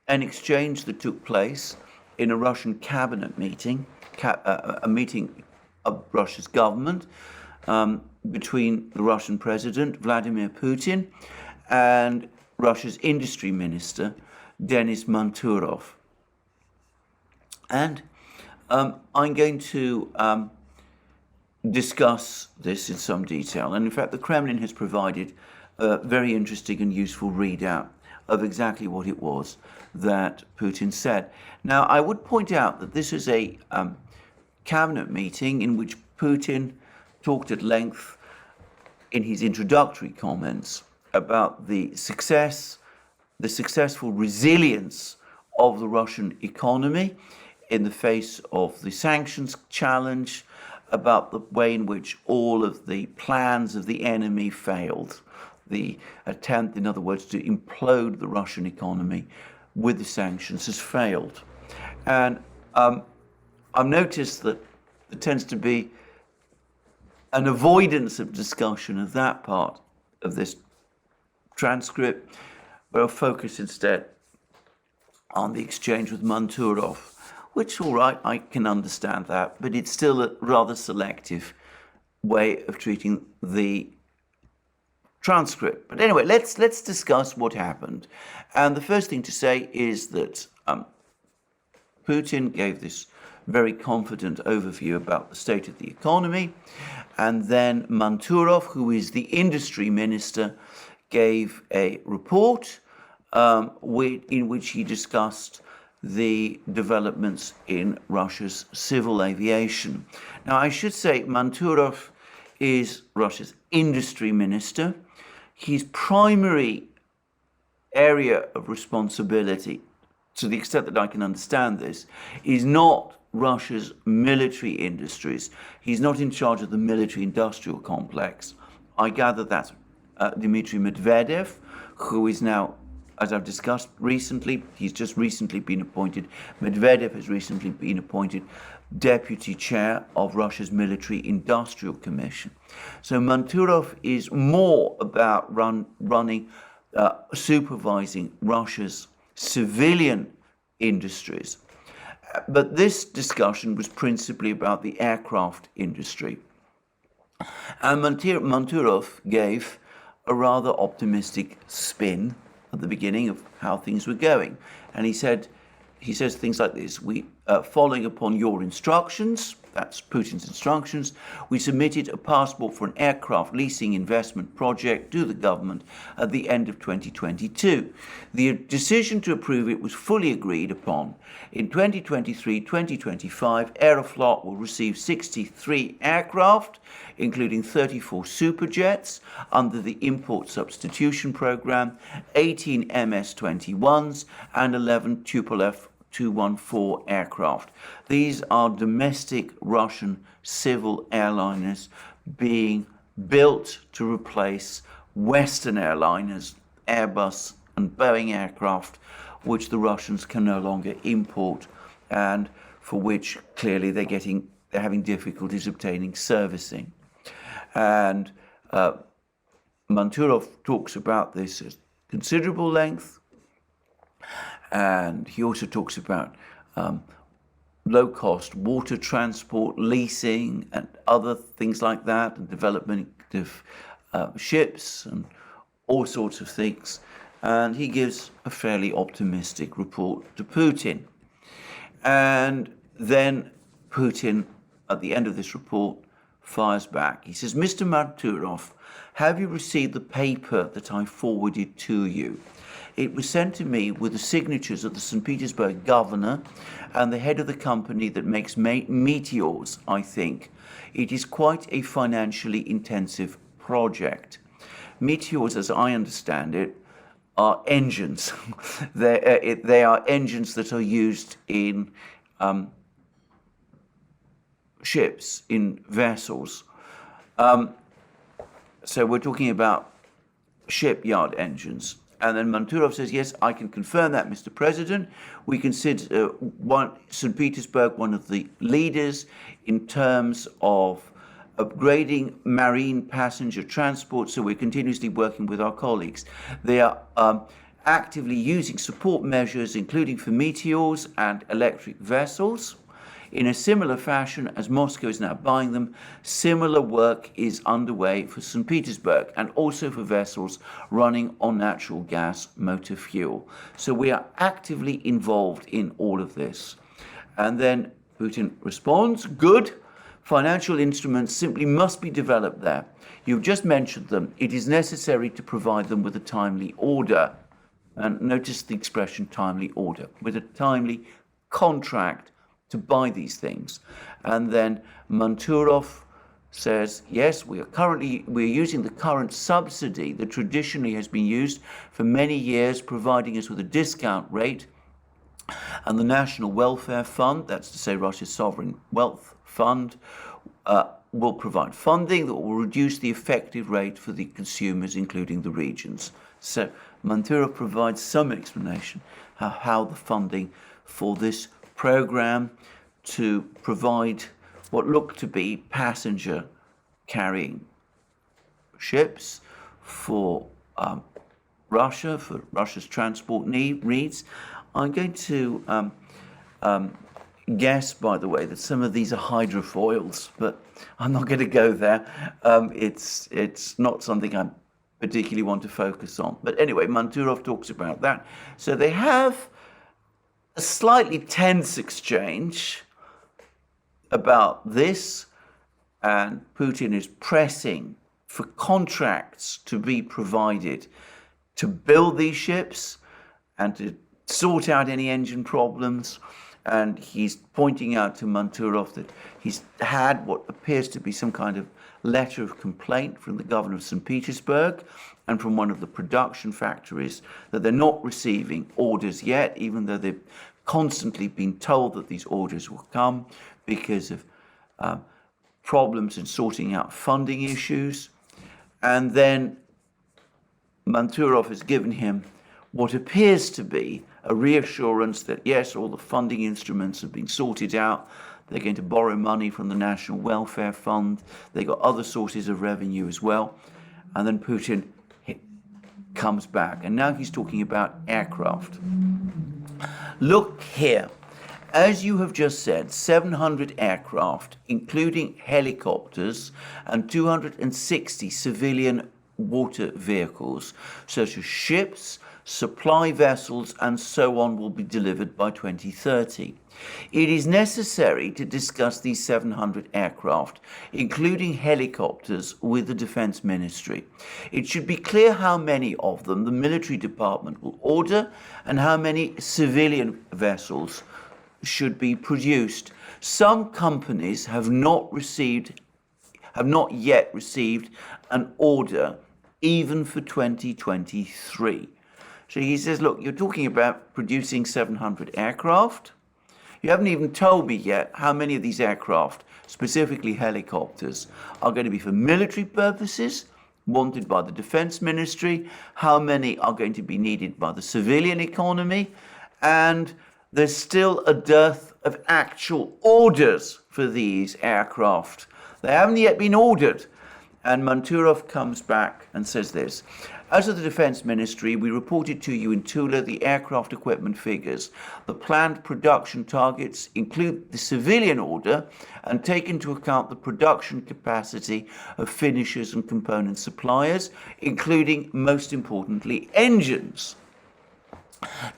exchange that took place in a Russian cabinet meeting, a meeting of Russia's government between the Russian President, Vladimir Putin, and Russia's industry minister, Denis Manturov. And I'm going to discuss this in some detail. And in fact, the Kremlin has provided a very interesting and useful readout of exactly what it was that Putin said. Now, I would point out that this is a cabinet meeting in which Putin talked at length in his introductory comments about the successful resilience of the Russian economy in the face of the sanctions challenge, about the way in which all of the plans of the enemy failed. The attempt, in other words, to implode the Russian economy with the sanctions has failed. And I've noticed that there tends to be an avoidance of discussion of that part of this transcript, but I'll focus instead on the exchange with Montourov, which, all right, I can understand that, but it's still a rather selective way of treating the transcript. But anyway, let's discuss what happened. And the first thing to say is that Putin gave this very confident overview about the state of the economy, and then Montourov, who is the industry minister, gave a report in which he discussed the developments in Russia's civil aviation. Now, I should say Montourov is Russia's industry minister. His primary area of responsibility, to the extent that I can understand this, is not Russia's military industries. He's not in charge of the military-industrial complex. I gather that's Dmitry Medvedev, who is now, as I've discussed recently, he's just recently been appointed, Medvedev has recently been appointed deputy chair of Russia's Military Industrial Commission. So Montourov is more about supervising Russia's civilian industries. But this discussion was principally about the aircraft industry. And Montourov gave a rather optimistic spin at the beginning of how things were going. And he says things like this: following upon your instructions, that's Putin's instructions, we submitted a passport for an aircraft leasing investment project to the government at the end of 2022. The decision to approve it was fully agreed upon. In 2023-2025, Aeroflot will receive 63 aircraft, including 34 superjets under the import substitution program, 18 MS-21s, and 11 Tupolev 214 aircraft. These are domestic Russian civil airliners being built to replace Western airliners, Airbus and Boeing aircraft, which the Russians can no longer import, and for which clearly they're having difficulties obtaining servicing. And Montourov talks about this at considerable length. And he also talks about low-cost water transport, leasing, and other things like that, and development of ships and all sorts of things. And he gives a fairly optimistic report to Putin. And then Putin, at the end of this report, fires back. He says, Mr. Montourov, have you received the paper that I forwarded to you? It was sent to me with the signatures of the St. Petersburg governor and the head of the company that makes meteors, I think. It is quite a financially intensive project. Meteors, as I understand it, are engines. They are engines that are used in ships, in vessels. So we're talking about shipyard engines. And then Montourov says, yes, I can confirm that, Mr. President. We consider St. Petersburg one of the leaders in terms of upgrading marine passenger transport, so we're continuously working with our colleagues. They are actively using support measures, including for meteors and electric vessels. In a similar fashion as Moscow is now buying them, similar work is underway for St. Petersburg and also for vessels running on natural gas motor fuel. So we are actively involved in all of this. And then Putin responds, good. Financial instruments simply must be developed there. You've just mentioned them. It is necessary to provide them with a timely order. And notice the expression timely order, with a timely contract to buy these things. And then Montourov says, yes, we're using the current subsidy that traditionally has been used for many years, providing us with a discount rate And the National Welfare Fund, that's to say Russia's sovereign wealth fund, will provide funding that will reduce the effective rate for the consumers, including the regions. So Montourov provides some explanation how the funding for this program to provide what look to be passenger carrying ships for Russia, for Russia's transport needs. I'm going to guess, by the way, that some of these are hydrofoils, but I'm not going to go there. It's not something I particularly want to focus on. But anyway, Montourov talks about that. So they have a slightly tense exchange about this, and Putin is pressing for contracts to be provided to build these ships and to sort out any engine problems. And he's pointing out to Montourov that he's had what appears to be some kind of letter of complaint from the governor of St. Petersburg and from one of the production factories that they're not receiving orders yet, even though they've constantly been told that these orders will come because of problems in sorting out funding issues. And then Montourov has given him what appears to be a reassurance that, yes, all the funding instruments have been sorted out. They're going to borrow money from the National Welfare Fund. They've got other sources of revenue as well. And then Putin comes back. And now he's talking about aircraft. Look here. As you have just said, 700 aircraft, including helicopters, and 260 civilian water vehicles, such as ships, supply vessels, and so on, will be delivered by 2030. It is necessary to discuss these 700 aircraft, including helicopters, with the Defense Ministry. It should be clear how many of them the military department will order and how many civilian vessels should be produced. Some companies have not yet received an order even for 2023. So he says, look, you're talking about producing 700 aircraft. You haven't even told me yet how many of these aircraft, specifically helicopters, are going to be for military purposes, wanted by the Defense Ministry, how many are going to be needed by the civilian economy, and there's still a dearth of actual orders for these aircraft. They haven't yet been ordered. And Montourov comes back and says this: as of the Defense Ministry, we reported to you in Tula the aircraft equipment figures. The planned production targets include the civilian order and take into account the production capacity of finishers and component suppliers, including, most importantly, engines.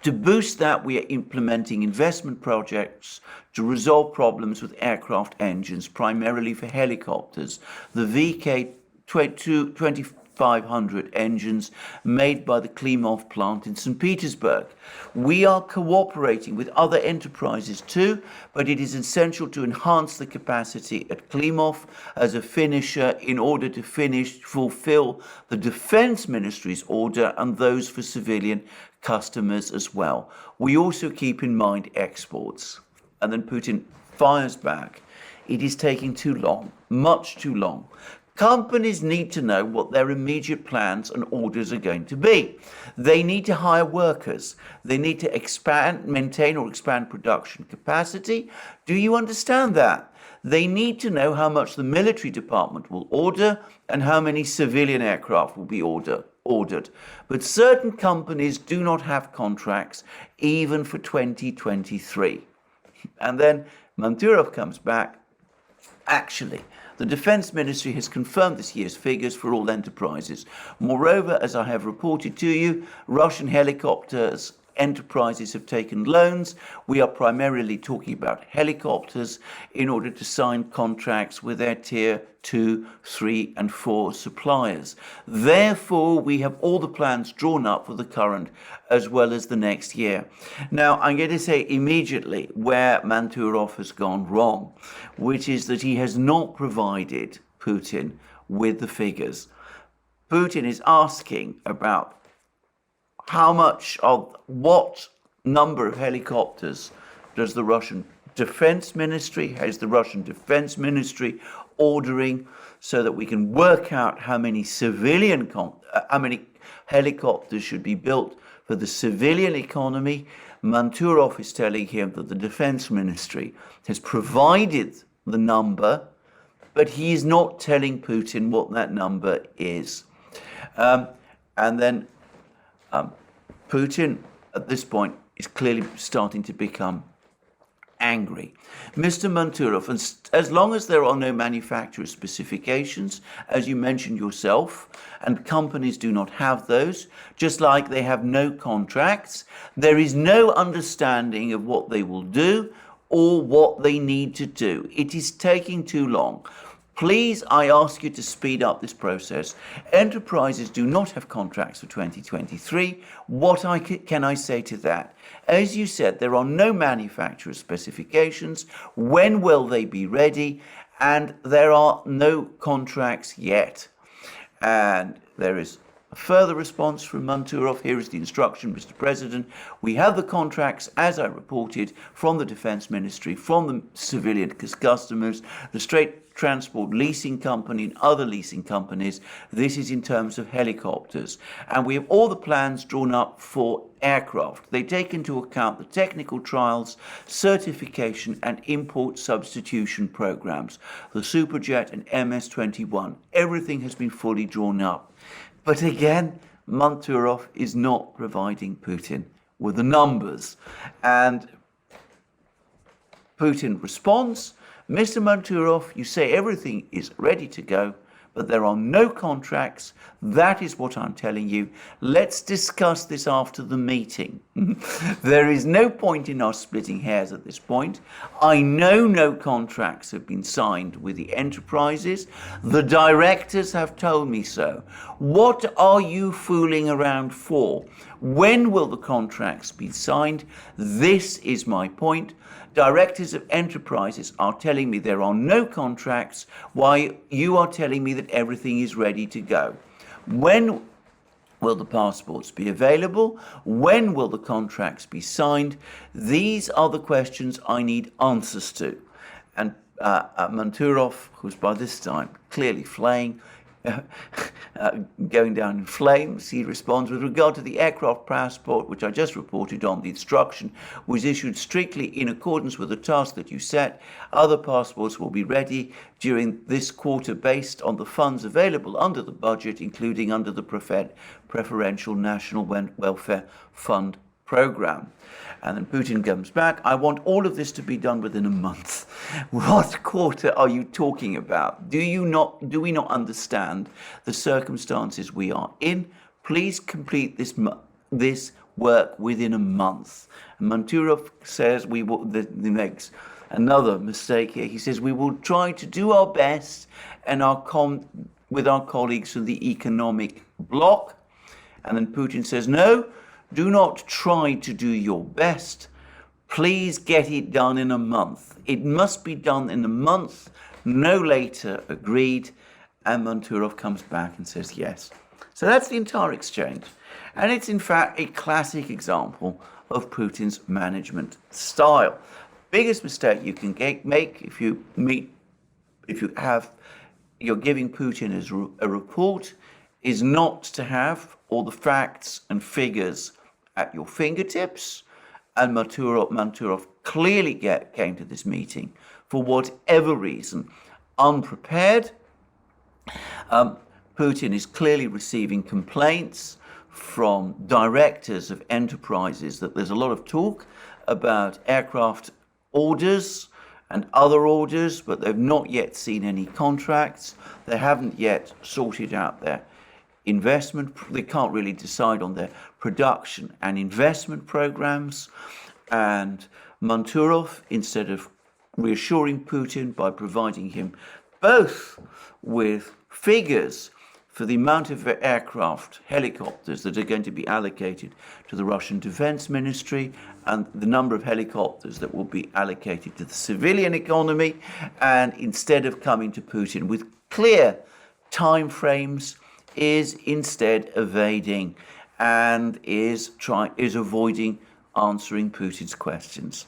To boost that, we are implementing investment projects to resolve problems with aircraft engines, primarily for helicopters. The VK-2500 engines made by the Klimov plant in St. Petersburg. We are cooperating with other enterprises too, but it is essential to enhance the capacity at Klimov as a finisher in order to fulfill the Defense Ministry's order and those for civilian customers as well. We also keep in mind exports. And then Putin fires back. It is taking too long, much too long. Companies need to know what their immediate plans and orders are going to be. They need to hire workers. They need to maintain or expand production capacity. Do you understand that? They need to know how much the military department will order and how many civilian aircraft will be ordered. But certain companies do not have contracts even for 2023. And then Montourov comes back. Actually, the Defense Ministry has confirmed this year's figures for all enterprises. Moreover, as I have reported to you, Russian helicopters enterprises have taken loans. We are primarily talking about helicopters in order to sign contracts with their tier 2, 3 and 4 suppliers. Therefore, we have all the plans drawn up for the current as well as the next year. Now, I'm going to say immediately where Montourov has gone wrong, which is that he has not provided Putin with the figures. Putin is asking about how much of what number of helicopters does the Russian Defense Ministry, has the Russian Defense Ministry ordering, so that we can work out how many how many helicopters should be built for the civilian economy. Montourov is telling him that the Defense Ministry has provided the number, but he is not telling Putin what that number is. And then Putin, at this point, is clearly starting to become angry. Mr. Montourov, as long as there are no manufacturer specifications, as you mentioned yourself, and companies do not have those, just like they have no contracts, there is no understanding of what they will do or what they need to do. It is taking too long. Please, I ask you to speed up this process. Enterprises do not have contracts for 2023. What can I say to that? As you said, there are no manufacturer specifications. When will they be ready? And there are no contracts yet. And there is a further response from Montourov. Here is the instruction, Mr. President. We have the contracts, as I reported, from the Defense Ministry, from the civilian customers, the Straight Transport Leasing Company and other leasing companies. This is in terms of helicopters. And we have all the plans drawn up for aircraft. They take into account the technical trials, certification and import substitution programs, the Superjet and MS-21. Everything has been fully drawn up. But again, Montourov is not providing Putin with the numbers. And Putin responds, Mr. Montourov, you say everything is ready to go, but there are no contracts. That is what I'm telling you. Let's discuss this after the meeting. There is no point in us splitting hairs at this point. I know no contracts have been signed with the enterprises. The directors have told me so. What are you fooling around for? When will the contracts be signed? This is my point. Directors of enterprises are telling me there are no contracts, while you are telling me that everything is ready to go. When will the passports be available? When will the contracts be signed? These are the questions I need answers to. And Montourov, who's by this time clearly flaying, going down in flames, he responds, with regard to the aircraft passport, which I just reported on, the instruction was issued strictly in accordance with the task that you set. Other passports will be ready during this quarter based on the funds available under the budget, including under the Preferential National Welfare Fund program. And then Putin comes back, I want all of this to be done within a month. What quarter are you talking about? Do we not understand the circumstances we are in? Please complete this work within a month. And Montourov says he makes another mistake here. He says we will try to do our best and with our colleagues from the economic bloc. And then Putin says, no, do not try to do your best. Please get it done in a month. It must be done in a month, no later, agreed. And Montourov comes back and says yes. So that's the entire exchange. And it's in fact a classic example of Putin's management style. Biggest mistake you can make if you're giving Putin a report is not to have all the facts and figures at your fingertips. And Montourov clearly came to this meeting for whatever reason unprepared. Putin is clearly receiving complaints from directors of enterprises that there's a lot of talk about aircraft orders and other orders, but they've not yet seen any contracts. They haven't yet sorted out their investment. They can't really decide on their production and investment programs. And Montourov, instead of reassuring Putin by providing him both with figures for the amount of aircraft, helicopters that are going to be allocated to the Russian Defense Ministry and the number of helicopters that will be allocated to the civilian economy, and instead of coming to Putin with clear timeframes, is instead evading and is avoiding answering Putin's questions.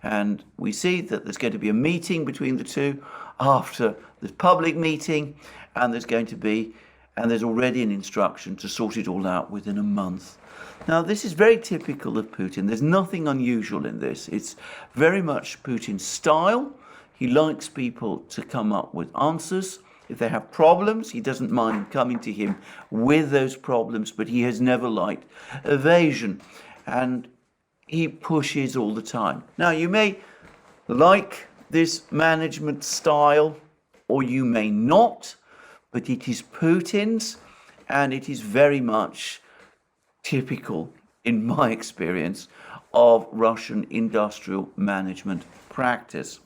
And we see that there's going to be a meeting between the two after this public meeting, and there's already an instruction to sort it all out within a month. Now, this is very typical of Putin. There's nothing unusual in this. It's very much Putin's style. He likes people to come up with answers. If they have problems, he doesn't mind coming to him with those problems, but he has never liked evasion. And he pushes all the time. Now, you may like this management style, or you may not, but it is Putin's, and it is very much typical, in my experience, of Russian industrial management practice.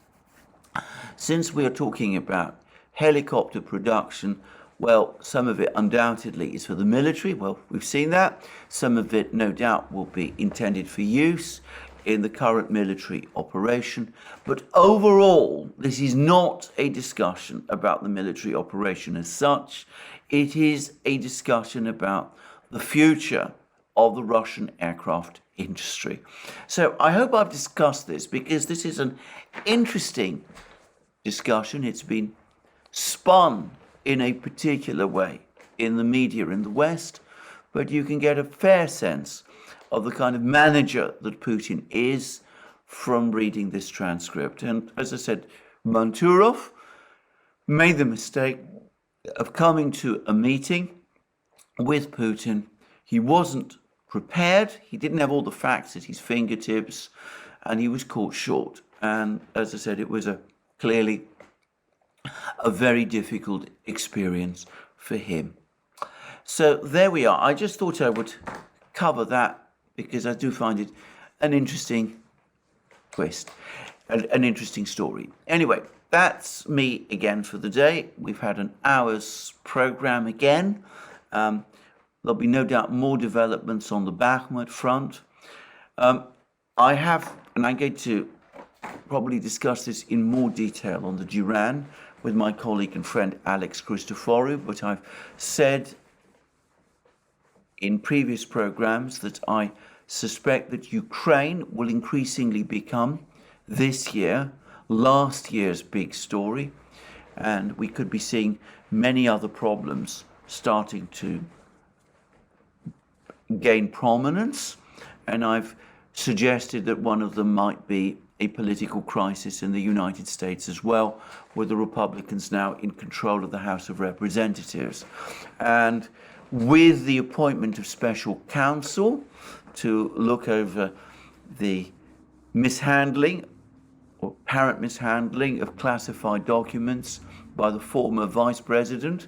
Since we are talking about helicopter production, well, some of it undoubtedly is for the military. Well, we've seen that. Some of it, no doubt, will be intended for use in the current military operation. But overall, this is not a discussion about the military operation as such. It is a discussion about the future of the Russian aircraft industry. So I hope I've discussed this, because this is an interesting discussion. It's been spun in a particular way in the media in the West, but you can get a fair sense of the kind of manager that Putin is from reading this transcript. And as I said, Montourov made the mistake of coming to a meeting with Putin. He wasn't prepared. He didn't have all the facts at his fingertips, and he was caught short. And as I said, it was clearly a very difficult experience for him. So there we are. I just thought I would cover that, because I do find it an interesting twist, an interesting story. Anyway, that's me again for the day. We've had an hour's program again. There'll be no doubt more developments on the Bakhumt front. I'm going to probably discuss this in more detail on the Duran with my colleague and friend Alex Christoforou, but I've said in previous programs that I suspect that Ukraine will increasingly become, this year, last year's big story, and we could be seeing many other problems starting to gain prominence, and I've suggested that one of them might be a political crisis in the United States as well, with the Republicans now in control of the House of Representatives. And with the appointment of special counsel to look over the mishandling or apparent mishandling of classified documents by the former Vice President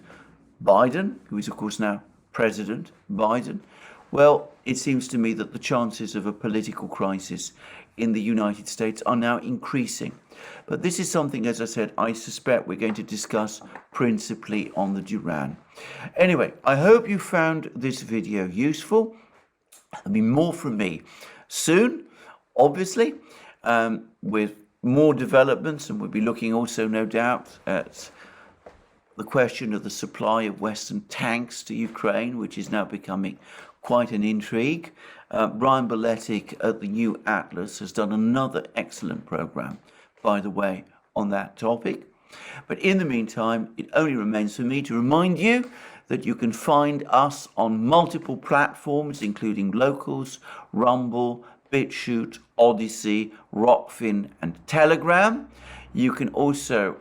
Biden, who is of course now President Biden, well, it seems to me that the chances of a political crisis in the United States are now increasing. But this is something, as I said, I suspect we're going to discuss principally on the Duran. Anyway, I hope you found this video useful. There'll be more from me soon, obviously, with more developments, and we'll be looking also, no doubt, at the question of the supply of Western tanks to Ukraine, which is now becoming quite an intrigue. Brian Beletic at the New Atlas has done another excellent program, by the way, on that topic. But in the meantime, it only remains for me to remind you that you can find us on multiple platforms, including Locals, Rumble, BitChute, ODYSEE, Rockfin, and Telegram. You can also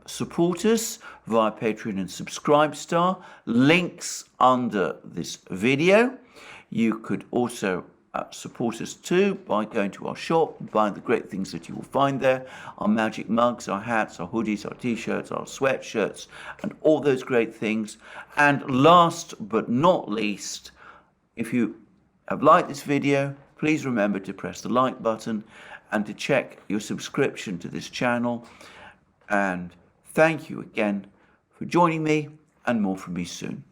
support us via Patreon and Subscribestar. Links under this video. You could also support us too by going to our shop, buying the great things that you will find there, our magic mugs, our hats, our hoodies, our t-shirts, our sweatshirts, and all those great things. And last but not least, if you have liked this video, please remember to press the like button and to check your subscription to this channel. And thank you again for joining me, and more from me soon.